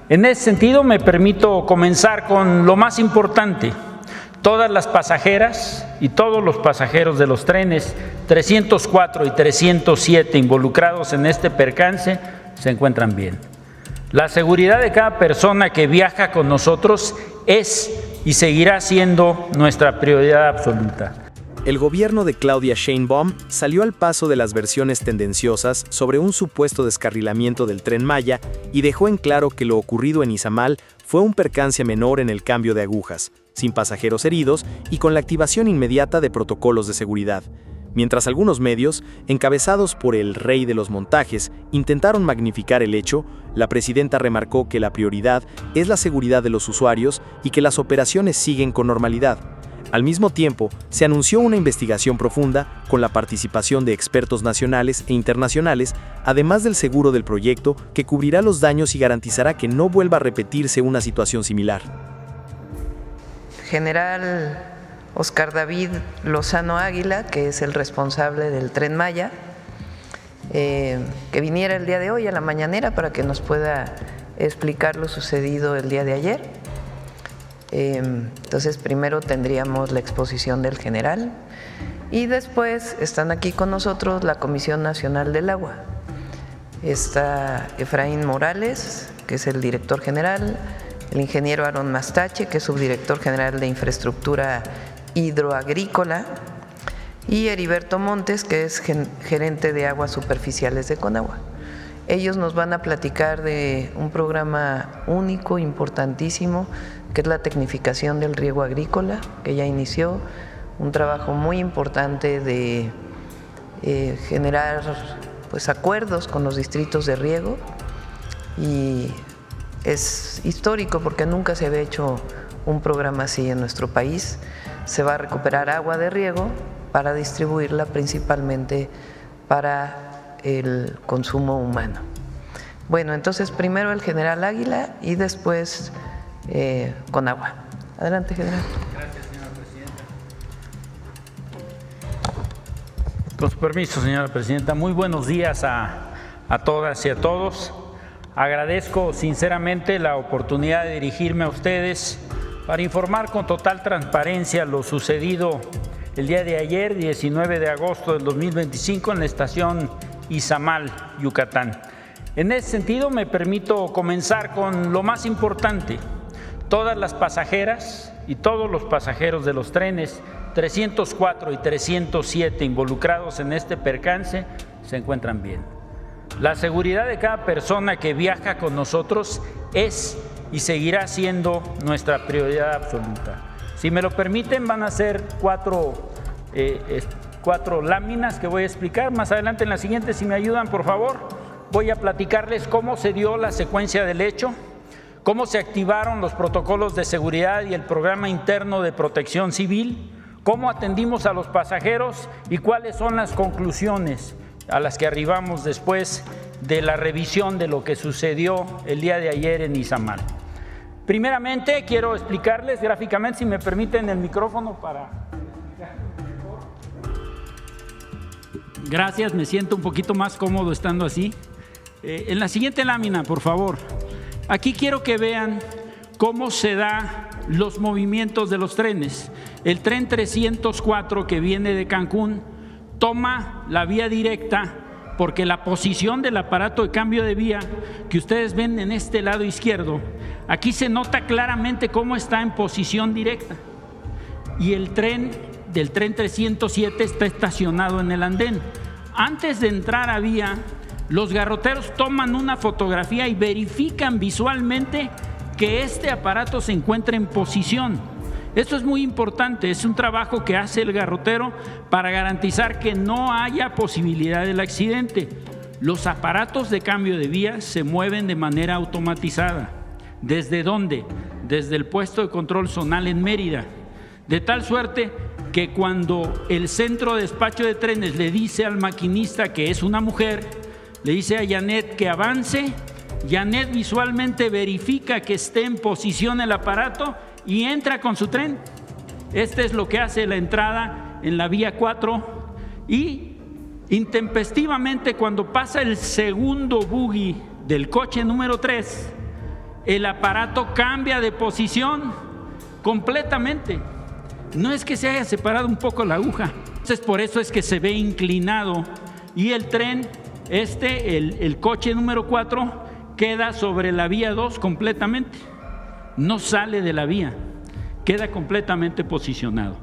En ese sentido, me permito comenzar con lo más importante. Todas las pasajeras y todos los pasajeros de los trenes 304 y 307 involucrados en este percance se encuentran bien. La seguridad de cada persona que viaja con nosotros es y seguirá siendo nuestra prioridad absoluta. El gobierno de Claudia Sheinbaum salió al paso de las versiones tendenciosas sobre un supuesto descarrilamiento del Tren Maya y dejó en claro que lo ocurrido en Izamal fue un percance menor en el cambio de agujas, sin pasajeros heridos y con la activación inmediata de protocolos de seguridad. Mientras algunos medios, encabezados por el rey de los montajes, intentaron magnificar el hecho, la presidenta remarcó que la prioridad es la seguridad de los usuarios y que las operaciones siguen con normalidad. Al mismo tiempo, se anunció una investigación profunda con la participación de expertos nacionales e internacionales, además del seguro del proyecto que cubrirá los daños y garantizará que no vuelva a repetirse una situación similar. General Oscar David Lozano Águila, que es el responsable del Tren Maya, que viniera el día de hoy a la mañanera para que nos pueda explicar lo sucedido el día de ayer. Entonces, primero tendríamos la exposición del general y después están aquí con nosotros la Comisión Nacional del Agua. Está Efraín Morales, que es el director general, el ingeniero Aaron Mastache, que es subdirector general de Infraestructura Hidroagrícola, y Heriberto Montes, que es gerente de aguas superficiales de Conagua. Ellos nos van a platicar de un programa único, importantísimo, que es la tecnificación del riego agrícola, que ya inició, un trabajo muy importante de generar pues, acuerdos con los distritos de riego, y es histórico porque nunca se había hecho un programa así en nuestro país. Se va a recuperar agua de riego para distribuirla principalmente para el consumo humano. Bueno, entonces primero el general Águila y después Conagua. Adelante, general. Gracias, señora presidenta. Con su permiso, señora presidenta, muy buenos días a todas y a todos. Agradezco sinceramente la oportunidad de dirigirme a ustedes para informar con total transparencia lo sucedido el día de ayer, 19 de agosto del 2025, en la estación Izamal, Yucatán. En ese sentido, me permito comenzar con lo más importante. Todas las pasajeras y todos los pasajeros de los trenes 304 y 307 involucrados en este percance se encuentran bien. La seguridad de cada persona que viaja con nosotros es y seguirá siendo nuestra prioridad absoluta. Si me lo permiten, van a ser cuatro láminas que voy a explicar. Más adelante en la siguiente, si me ayudan, por favor, voy a platicarles cómo se dio la secuencia del hecho, cómo se activaron los protocolos de seguridad y el programa interno de protección civil, cómo atendimos a los pasajeros y cuáles son las conclusiones a las que arribamos después de la revisión de lo que sucedió el día de ayer en Izamal. Primeramente, quiero explicarles gráficamente, si me permiten el micrófono para... Gracias, me siento un poquito más cómodo estando así. En la siguiente lámina, por favor. Aquí quiero que vean cómo se dan los movimientos de los trenes. El tren 304 que viene de Cancún toma la vía directa porque la posición del aparato de cambio de vía que ustedes ven en este lado izquierdo, aquí se nota claramente cómo está en posición directa. Y el tren del tren 307 está estacionado en el andén. Antes de entrar a vía, los garroteros toman una fotografía y verifican visualmente que este aparato se encuentra en posición. Esto es muy importante, es un trabajo que hace el garrotero para garantizar que no haya posibilidad del accidente. Los aparatos de cambio de vía se mueven de manera automatizada. ¿Desde dónde? Desde el puesto de control zonal en Mérida. De tal suerte que cuando el centro de despacho de trenes le dice al maquinista, que es una mujer, le dice a Janet que avance, Janet visualmente verifica que esté en posición el aparato y entra con su tren. Este es lo que hace la entrada en la vía 4 y intempestivamente, cuando pasa el segundo buggy del coche número 3, el aparato cambia de posición completamente. No es que se haya separado un poco la aguja. Entonces, por eso es que se ve inclinado y el tren, el coche número 4, queda sobre la vía 2 completamente. No sale de la vía, queda completamente posicionado.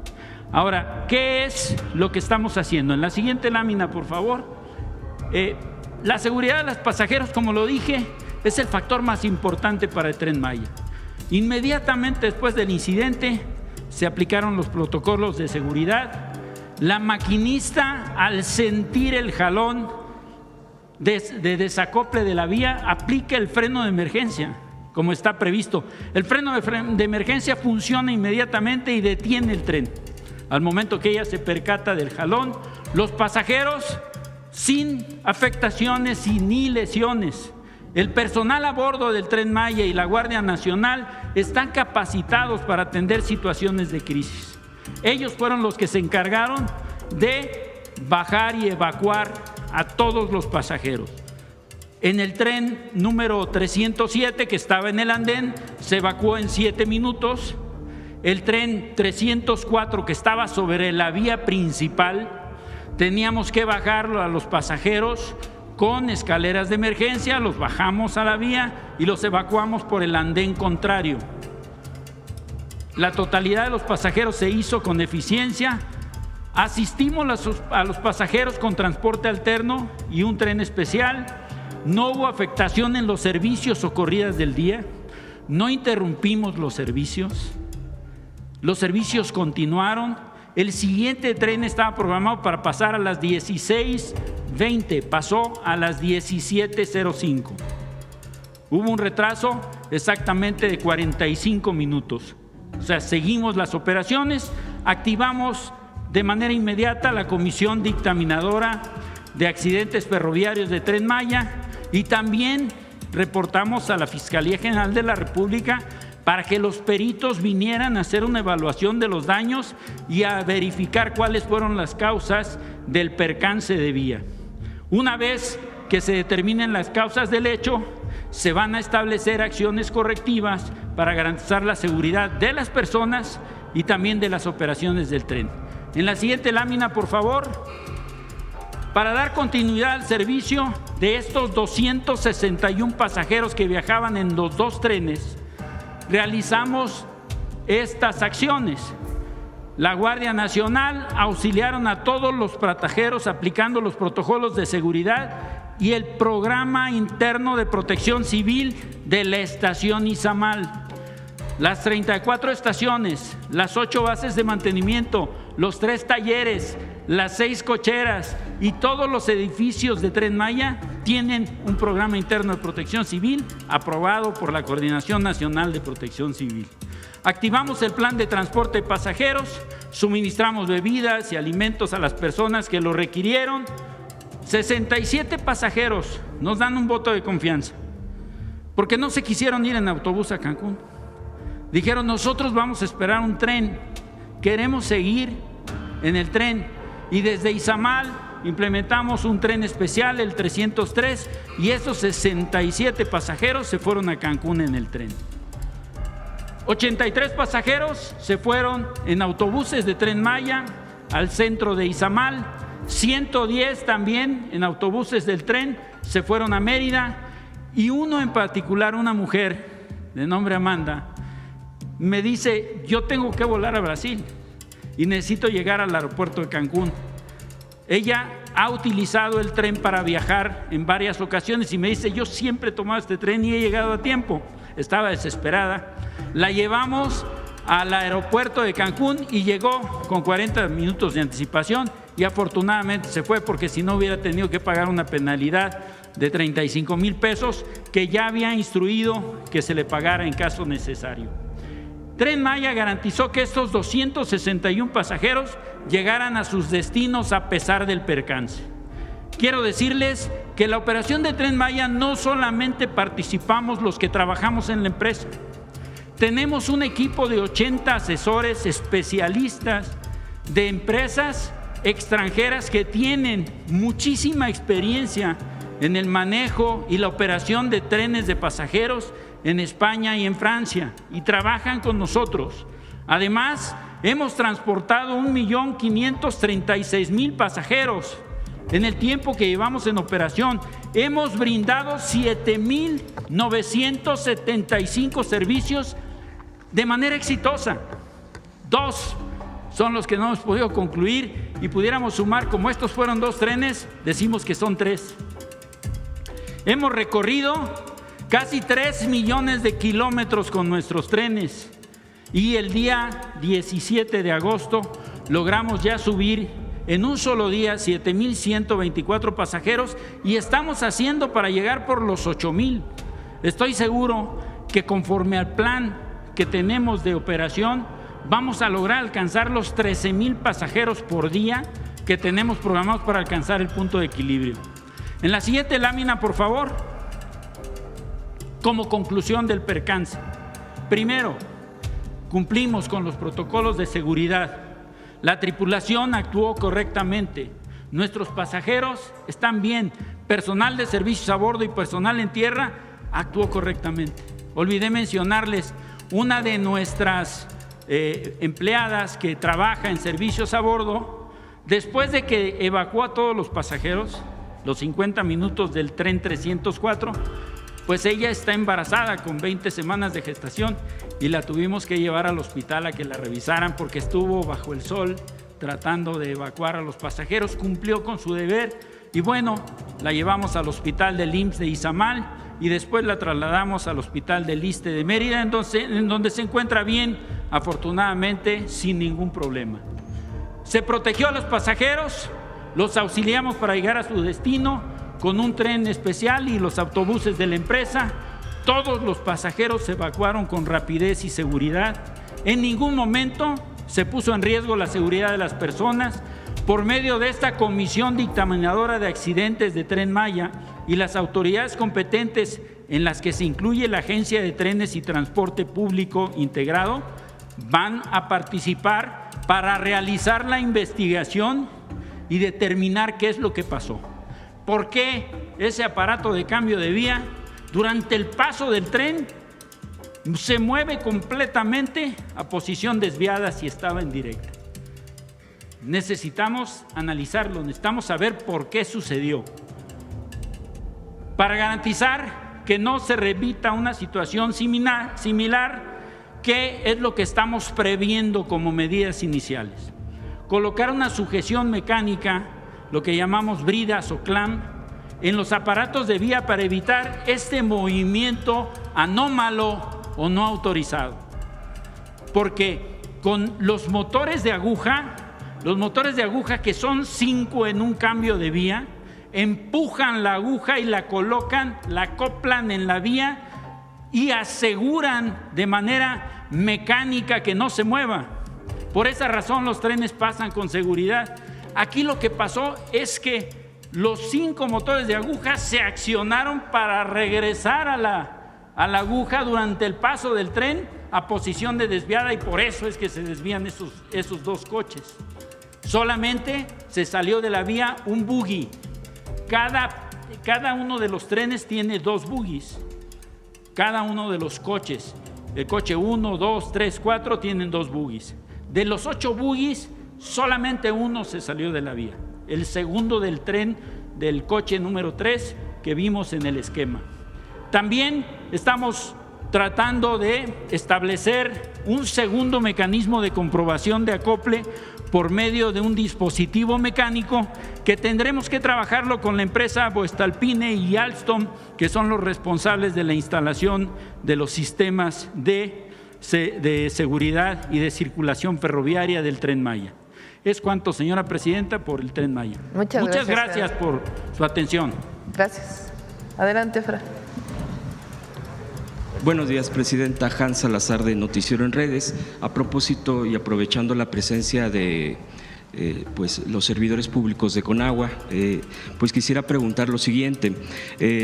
Ahora, ¿qué es lo que estamos haciendo? En la siguiente lámina, por favor. La seguridad de los pasajeros, como lo dije, es el factor más importante para el Tren Maya. Inmediatamente después del incidente se aplicaron los protocolos de seguridad. La maquinista, al sentir el jalón de desacople de la vía, aplica el freno de emergencia, como está previsto. El freno de emergencia funciona inmediatamente y detiene el tren. Al momento que ella se percata del jalón, los pasajeros, sin afectaciones y ni lesiones. El personal a bordo del Tren Maya y la Guardia Nacional están capacitados para atender situaciones de crisis. Ellos fueron los que se encargaron de bajar y evacuar a todos los pasajeros. En el tren número 307, que estaba en el andén, se evacuó en 7 minutos. El tren 304, que estaba sobre la vía principal, teníamos que bajarlo a los pasajeros con escaleras de emergencia, los bajamos a la vía y los evacuamos por el andén contrario. La totalidad de los pasajeros se hizo con eficiencia. Asistimos a los pasajeros con transporte alterno y un tren especial. No hubo afectación en los servicios o corridas del día. No interrumpimos los servicios. Los servicios continuaron. El siguiente tren estaba programado para pasar a las 16:20, pasó a las 17:05. Hubo un retraso exactamente de 45 minutos. O sea, seguimos las operaciones, activamos de manera inmediata la Comisión Dictaminadora de Accidentes Ferroviarios de Tren Maya y también reportamos a la Fiscalía General de la República para que los peritos vinieran a hacer una evaluación de los daños y a verificar cuáles fueron las causas del percance de vía. Una vez que se determinen las causas del hecho, se van a establecer acciones correctivas para garantizar la seguridad de las personas y también de las operaciones del tren. En la siguiente lámina, por favor. Para dar continuidad al servicio de estos 261 pasajeros que viajaban en los 2 trenes, realizamos estas acciones. La Guardia Nacional auxiliaron a todos los pasajeros aplicando los protocolos de seguridad y el programa interno de protección civil de la estación Izamal. Las 34 estaciones, las 8 bases de mantenimiento, los 3 talleres, las 6 cocheras y todos los edificios de Tren Maya tienen un programa interno de protección civil aprobado por la Coordinación Nacional de Protección Civil. Activamos el plan de transporte de pasajeros, suministramos bebidas y alimentos a las personas que lo requirieron. 67 pasajeros nos dan un voto de confianza porque no se quisieron ir en autobús a Cancún. Dijeron, nosotros vamos a esperar un tren, queremos seguir en el tren. Y desde Izamal implementamos un tren especial, el 303, y esos 67 pasajeros se fueron a Cancún en el tren. 83 pasajeros se fueron en autobuses de Tren Maya al centro de Izamal, 110 también en autobuses del tren se fueron a Mérida, y uno en particular, una mujer de nombre Amanda, me dice, yo tengo que volar a Brasil y necesito llegar al aeropuerto de Cancún. Ella ha utilizado el tren para viajar en varias ocasiones y me dice, yo siempre he tomado este tren y he llegado a tiempo. Estaba desesperada. La llevamos al aeropuerto de Cancún y llegó con 40 minutos de anticipación y afortunadamente se fue, porque si no hubiera tenido que pagar una penalidad de 35,000 pesos que ya había instruido que se le pagara en caso necesario. Tren Maya garantizó que estos 261 pasajeros llegaran a sus destinos a pesar del percance. Quiero decirles que la operación de Tren Maya no solamente participamos los que trabajamos en la empresa. Tenemos un equipo de 80 asesores especialistas de empresas extranjeras que tienen muchísima experiencia en el manejo y la operación de trenes de pasajeros en España y en Francia y trabajan con nosotros. Además, hemos transportado 1.536.000 pasajeros en el tiempo que llevamos en operación. Hemos brindado 7.975 servicios de manera exitosa. 2 son los que no hemos podido concluir y pudiéramos sumar, como estos fueron 2 trenes, decimos que son 3. Hemos recorrido casi 3 millones de kilómetros con nuestros trenes y el día 17 de agosto logramos ya subir en un solo día 7.124 pasajeros y estamos haciendo para llegar por los 8.000. Estoy seguro que conforme al plan que tenemos de operación vamos a lograr alcanzar los 13.000 pasajeros por día que tenemos programados para alcanzar el punto de equilibrio. En la siguiente lámina, por favor, como conclusión del percance. Primero, cumplimos con los protocolos de seguridad. La tripulación actuó correctamente. Nuestros pasajeros están bien. Personal de servicios a bordo y personal en tierra actuó correctamente. Olvidé mencionarles, una de nuestras empleadas que trabaja en servicios a bordo, después de que evacuó a todos los pasajeros, los 50 minutos del tren 304, pues ella está embarazada con 20 semanas de gestación y la tuvimos que llevar al hospital a que la revisaran porque estuvo bajo el sol tratando de evacuar a los pasajeros. Cumplió con su deber y bueno, la llevamos al hospital del IMSS de Izamal y después la trasladamos al hospital del ISSSTE de Mérida, en donde se encuentra bien, afortunadamente, sin ningún problema. Se protegió a los pasajeros, los auxiliamos para llegar a su destino con un tren especial y los autobuses de la empresa. Todos los pasajeros se evacuaron con rapidez y seguridad. En ningún momento se puso en riesgo la seguridad de las personas. Por medio de esta comisión dictaminadora de accidentes de Tren Maya y las autoridades competentes, en las que se incluye la Agencia de Trenes y Transporte Público Integrado, van a participar para realizar la investigación y determinar qué es lo que pasó. ¿Por qué ese aparato de cambio de vía durante el paso del tren se mueve completamente a posición desviada si estaba en directa? Necesitamos analizarlo, necesitamos saber por qué sucedió, para garantizar que no se repita una situación similar, que es lo que estamos previendo como medidas iniciales. Colocar una sujeción mecánica, lo que llamamos bridas o clamp, en los aparatos de vía para evitar este movimiento anómalo o no autorizado. Porque con los motores de aguja que son 5 en un cambio de vía, empujan la aguja y la colocan, la acoplan en la vía y aseguran de manera mecánica que no se mueva. Por esa razón los trenes pasan con seguridad. Aquí lo que pasó es que los 5 motores de aguja se accionaron para regresar a la aguja durante el paso del tren a posición de desviada y por eso es que se desvían esos 2 coches. Solamente se salió de la vía un buggy. Cada uno de los trenes tiene 2 buggies. Cada uno de los coches, el coche 1, 2, 3, 4 tienen 2 buggies. De los 8 buggies, solamente uno se salió de la vía. El segundo del tren del coche número 3 que vimos en el esquema. También estamos tratando de establecer un segundo mecanismo de comprobación de acople por medio de un dispositivo mecánico que tendremos que trabajarlo con la empresa Voestalpine y Alstom, que son los responsables de la instalación de los sistemas de seguridad y de circulación ferroviaria del Tren Maya. Es cuanto, señora presidenta, por el Tren Maya. Muchas gracias por su atención. Gracias. Adelante, Fra. Buenos días, presidenta. Hans Salazar, de Noticiero en Redes. A propósito y aprovechando la presencia de pues los servidores públicos de Conagua, pues quisiera preguntar lo siguiente.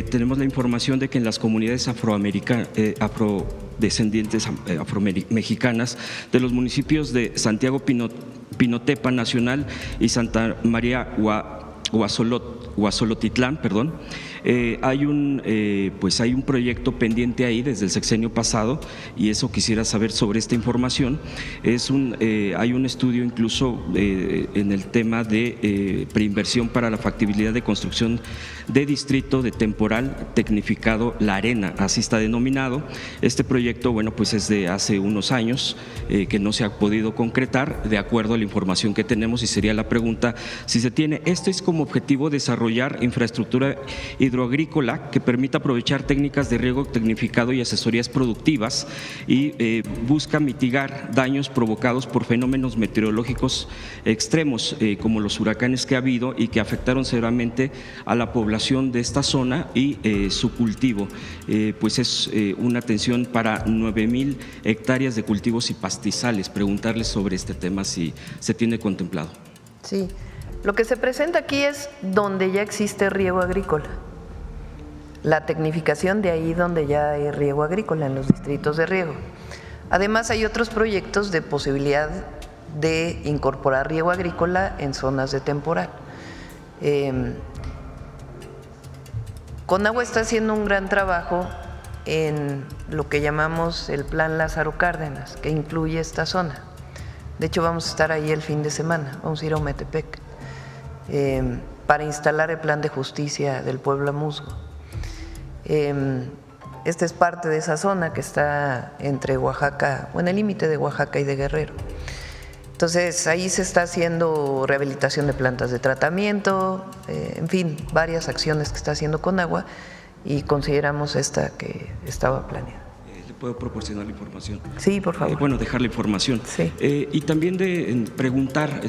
Tenemos la información de que en las comunidades afrodescendientes afromexicanas de los municipios de Santiago Pinotepa Nacional y Santa María Guazolotitlán, Hay un proyecto pendiente ahí desde el sexenio pasado, y eso quisiera saber sobre esta información. Hay un estudio incluso en el tema de preinversión para la factibilidad de construcción de distrito de temporal tecnificado La Arena, así está denominado. Este proyecto, bueno, pues es de hace unos años que no se ha podido concretar de acuerdo a la información que tenemos, y sería la pregunta si se tiene. Esto es como objetivo desarrollar infraestructura hidroagrícola que permita aprovechar técnicas de riego tecnificado y asesorías productivas, y busca mitigar daños provocados por fenómenos meteorológicos extremos como los huracanes que ha habido y que afectaron severamente a la población de esta zona y su cultivo. Pues es una atención para 9,000 hectáreas de cultivos y pastizales. Preguntarles sobre este tema si se tiene contemplado. Sí, lo que se presenta aquí es donde ya existe riego agrícola. La tecnificación de ahí donde ya hay riego agrícola, en los distritos de riego. Además, hay otros proyectos de posibilidad de incorporar riego agrícola en zonas de temporal. Conagua está haciendo un gran trabajo en lo que llamamos el Plan Lázaro Cárdenas, que incluye esta zona. De hecho, vamos a estar ahí el fin de semana, vamos a ir a Ometepec para instalar el plan de justicia del pueblo Musgo. Esta es parte de esa zona que está entre Oaxaca, o en el límite de Oaxaca y de Guerrero. Entonces, ahí se está haciendo rehabilitación de plantas de tratamiento, en fin, varias acciones que está haciendo Conagua, y consideramos esta que estaba planeada. ¿Le puedo proporcionar la información? Sí, por favor. Bueno, dejar la información. Sí. Y también de preguntar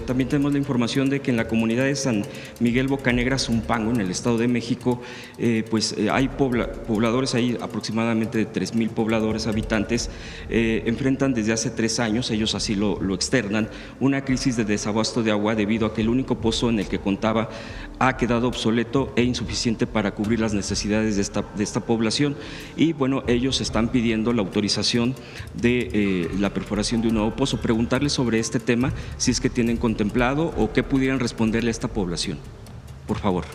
también tenemos la información de que en la comunidad de San Miguel Bocanegra, Zumpango, en el Estado de México, hay pobladores ahí, aproximadamente de 3,000 pobladores, habitantes, enfrentan desde hace 3 años, ellos así lo externan, una crisis de desabasto de agua debido a que el único pozo en el que contaba ha quedado obsoleto e insuficiente para cubrir las necesidades de esta población, y bueno, ellos están pidiendo la autorización de la perforación de un nuevo pozo. Preguntarles sobre este tema, si es que tienen contemplado o qué pudieran responderle a esta población, por favor.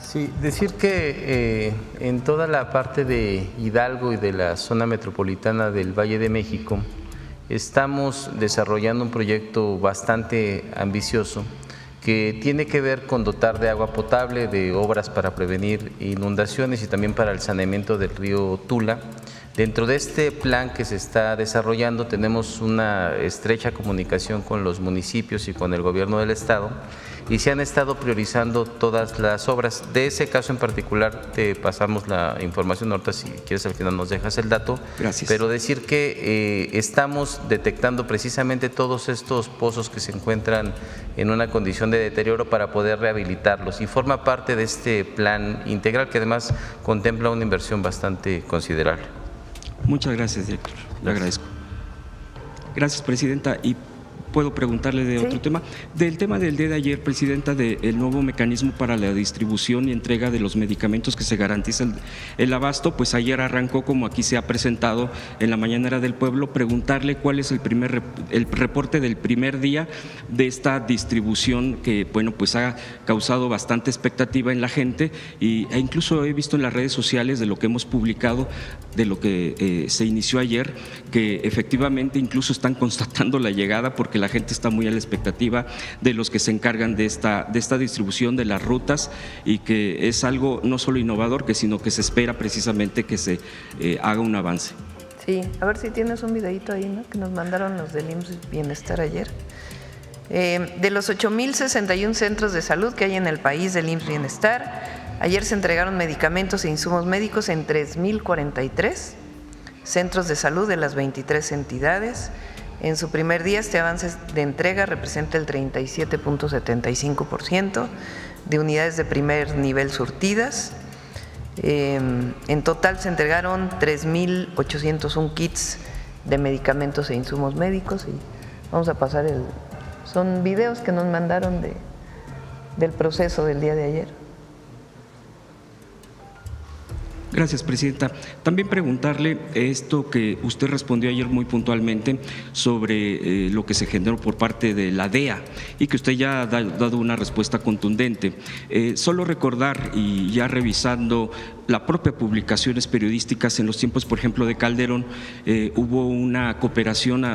Sí, decir que en toda la parte de Hidalgo y de la zona metropolitana del Valle de México estamos desarrollando un proyecto bastante ambicioso que tiene que ver con dotar de agua potable, de obras para prevenir inundaciones y también para el saneamiento del río Tula. Dentro de este plan que se está desarrollando tenemos una estrecha comunicación con los municipios y con el gobierno del estado, y se han estado priorizando todas las obras. De ese caso en particular te pasamos la información, ahorita si quieres al final nos dejas el dato. Gracias. Pero decir que estamos detectando precisamente todos estos pozos que se encuentran en una condición de deterioro para poder rehabilitarlos, y forma parte de este plan integral que además contempla una inversión bastante considerable. Muchas gracias, director. Le agradezco. Gracias, presidenta. Y puedo preguntarle de otro tema. Del tema del día de ayer, presidenta, del nuevo mecanismo para la distribución y entrega de los medicamentos que se garantiza el abasto, pues ayer arrancó, como aquí se ha presentado en la Mañanera del Pueblo. Preguntarle cuál es el reporte del primer día de esta distribución que, bueno, pues ha causado bastante expectativa en la gente, e incluso he visto en las redes sociales de lo que hemos publicado, de lo que se inició ayer, que efectivamente incluso están constatando la llegada, porque la gente está muy a la expectativa de los que se encargan de esta distribución de las rutas, y que es algo no solo innovador, sino que se espera precisamente que se haga un avance. Sí, a ver si tienes un videito ahí, ¿no?, que nos mandaron los del IMSS Bienestar ayer. De los 8,061 centros de salud que hay en el país del IMSS Bienestar, ayer se entregaron medicamentos e insumos médicos en 3,043 centros de salud de las 23 entidades. En su primer día, este avance de entrega representa el 37.75% de unidades de primer nivel surtidas. En total se entregaron 3,801 kits de medicamentos e insumos médicos, y vamos a pasar son videos que nos mandaron del proceso del día de ayer. Gracias, Presidenta. También preguntarle esto que usted respondió ayer muy puntualmente sobre lo que se generó por parte de la DEA y que usted ya ha dado una respuesta contundente. Solo recordar, y ya revisando las propias publicaciones periodísticas en los tiempos, por ejemplo, de Calderón, hubo una cooperación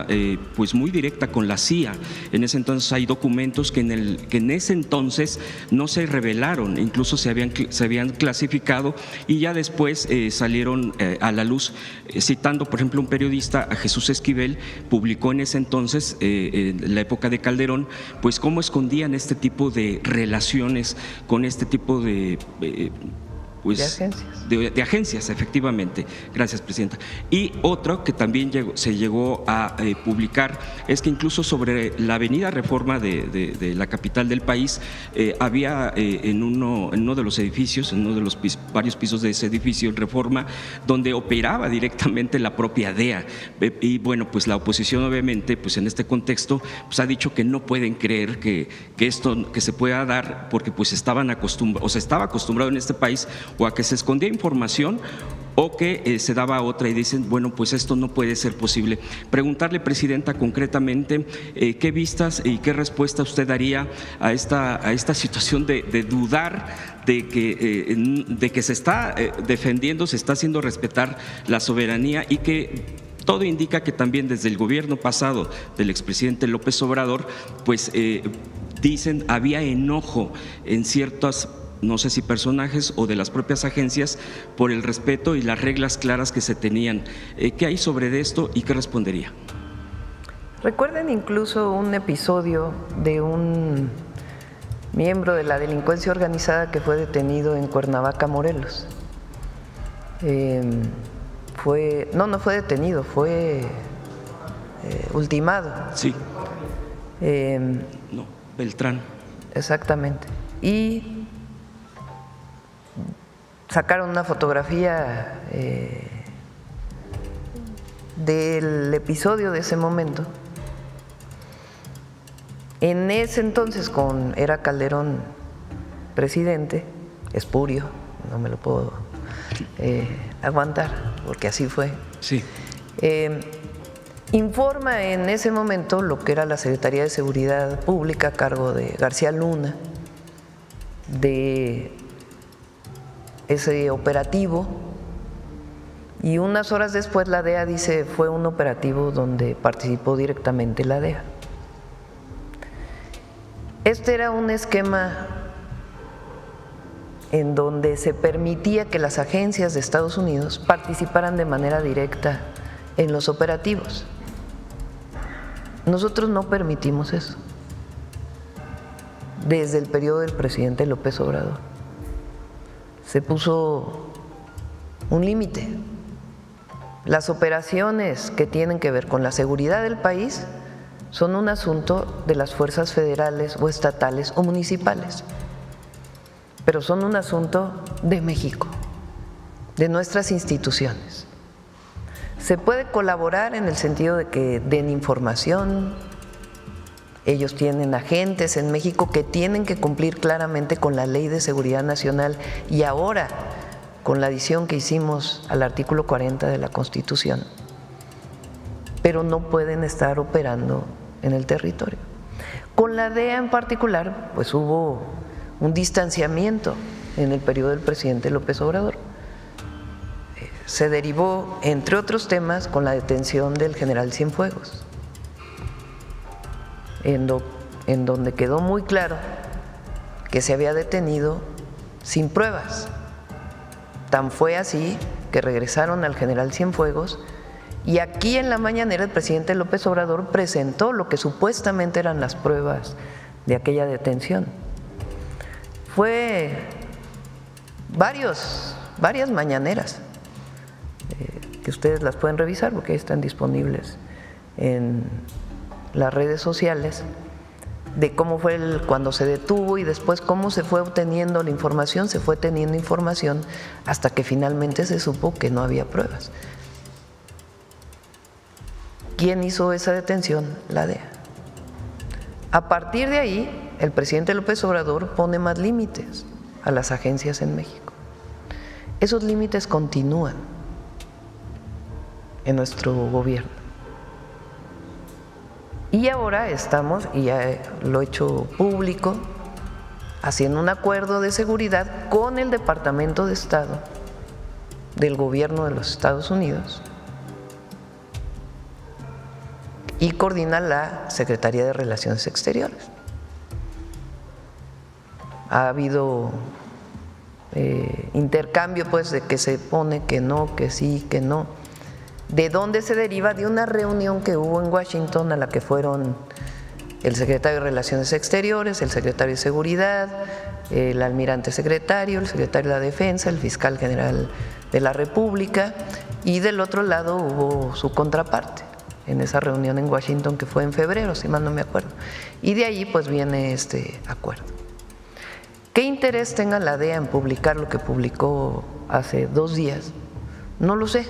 pues muy directa con la CIA. En ese entonces hay documentos que en ese entonces no se revelaron, incluso se habían clasificado y ya después salieron a la luz, citando por ejemplo un periodista, a Jesús Esquivel, publicó en ese entonces, en la época de Calderón, pues cómo escondían este tipo de relaciones con este tipo de de agencias, efectivamente. Gracias, Presidenta. Y otro que también se llegó a publicar es que incluso sobre la avenida Reforma de la capital del país, había en uno de los edificios, en uno de los varios pisos de ese edificio, en Reforma, donde operaba directamente la propia DEA. Y bueno, pues la oposición obviamente, pues en este contexto, pues ha dicho que no pueden creer que esto que se pueda dar, porque pues estaba acostumbrado en este país o a que se escondía información o que se daba otra, y dicen, bueno, pues esto no puede ser posible. Preguntarle, Presidenta, concretamente, ¿qué vistas y qué respuesta usted daría a esta situación de dudar de que se está defendiendo, se está haciendo respetar la soberanía, y que todo indica que también desde el gobierno pasado del expresidente López Obrador, pues dicen había enojo en ciertas, no sé si personajes o de las propias agencias, por el respeto y las reglas claras que se tenían? ¿Qué hay sobre esto y qué respondería? Recuerden incluso un episodio de un miembro de la delincuencia organizada que fue detenido en Cuernavaca, Morelos. No fue detenido, fue ultimado. Sí. No, Beltrán. Exactamente. Y sacaron una fotografía del episodio de ese momento. En ese entonces, era Calderón presidente, espurio, no me lo puedo aguantar, porque así fue. Sí. Informa en ese momento lo que era la Secretaría de Seguridad Pública a cargo de García Luna, de ese operativo, y unas horas después la DEA dice fue un operativo donde participó directamente la DEA. Este era un esquema en donde se permitía que las agencias de Estados Unidos participaran de manera directa en los operativos. Nosotros no permitimos eso desde el periodo del presidente López Obrador. Se puso un límite. Las operaciones que tienen que ver con la seguridad del país son un asunto de las fuerzas federales o estatales o municipales, pero son un asunto de México, de nuestras instituciones. Se puede colaborar en el sentido de que den información. Ellos tienen agentes en México que tienen que cumplir claramente con la Ley de Seguridad Nacional, y ahora con la adición que hicimos al artículo 40 de la Constitución, pero no pueden estar operando en el territorio. Con la DEA en particular, pues hubo un distanciamiento en el periodo del presidente López Obrador. Se derivó, entre otros temas, con la detención del general Cienfuegos, en donde quedó muy claro que se había detenido sin pruebas. Tan fue así que regresaron al general Cienfuegos, y aquí en la mañanera el presidente López Obrador presentó lo que supuestamente eran las pruebas de aquella detención. Fue varias mañaneras, que ustedes las pueden revisar porque ahí están disponibles en las redes sociales, de cómo fue cuando se detuvo y después cómo se fue obteniendo la información, se fue teniendo información hasta que finalmente se supo que no había pruebas. ¿Quién hizo esa detención? La DEA. A partir de ahí, el presidente López Obrador pone más límites a las agencias en México. esos límites continúan en nuestro gobierno. Y ahora estamos, y ya lo he hecho público, haciendo un acuerdo de seguridad con el Departamento de Estado del Gobierno de los Estados Unidos y coordina la Secretaría de Relaciones Exteriores. Ha habido intercambio, pues, de que se pone que no, que sí, que no. ¿De dónde se deriva? De una reunión que hubo en Washington a la que fueron el secretario de Relaciones Exteriores, el secretario de Seguridad, el almirante secretario, el secretario de la Defensa, el fiscal general de la República, y del otro lado hubo su contraparte en esa reunión en Washington que fue en febrero, si mal no me acuerdo. Y de ahí pues viene este acuerdo. ¿Qué interés tenga la DEA en publicar lo que publicó hace 2 días? No lo sé.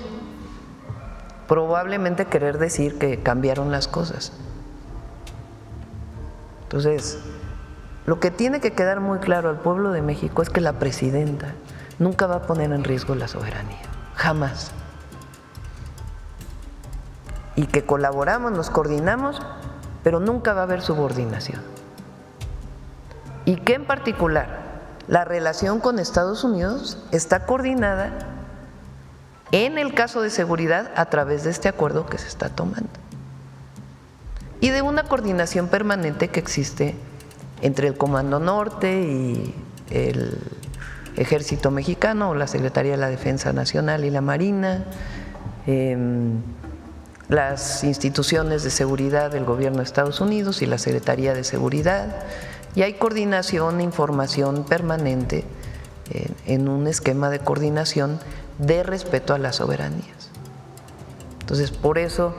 Probablemente querer decir que cambiaron las cosas. Entonces, lo que tiene que quedar muy claro al pueblo de México es que la presidenta nunca va a poner en riesgo la soberanía, jamás. Y que colaboramos, nos coordinamos, pero nunca va a haber subordinación. Y que en particular la relación con Estados Unidos está coordinada en el caso de seguridad a través de este acuerdo que se está tomando y de una coordinación permanente que existe entre el Comando Norte y el Ejército Mexicano o la Secretaría de la Defensa Nacional y la Marina, las instituciones de seguridad del Gobierno de Estados Unidos y la Secretaría de Seguridad, y hay coordinación e información permanente en un esquema de coordinación de respeto a las soberanías. Entonces, por eso,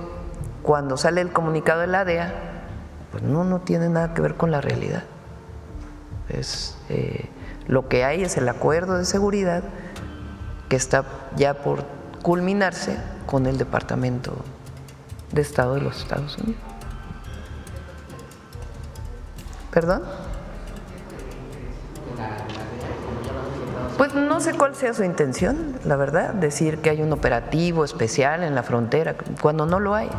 cuando sale el comunicado de la DEA, pues no tiene nada que ver con la realidad. Lo que hay es el acuerdo de seguridad que está ya por culminarse con el Departamento de Estado de los Estados Unidos. ¿Perdón? Pues no sé cuál sea su intención, la verdad, decir que hay un operativo especial en la frontera, cuando no lo hay.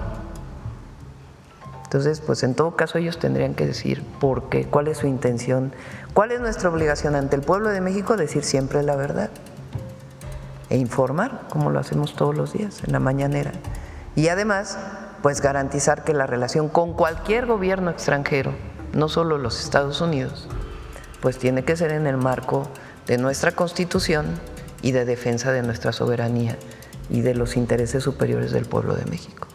Entonces, pues en todo caso ellos tendrían que decir por qué, cuál es su intención, cuál es nuestra obligación ante el pueblo de México, decir siempre la verdad e informar, como lo hacemos todos los días, en la mañanera. Y además, pues garantizar que la relación con cualquier gobierno extranjero, no solo los Estados Unidos, pues tiene que ser en el marco de nuestra Constitución y de defensa de nuestra soberanía y de los intereses superiores del pueblo de México.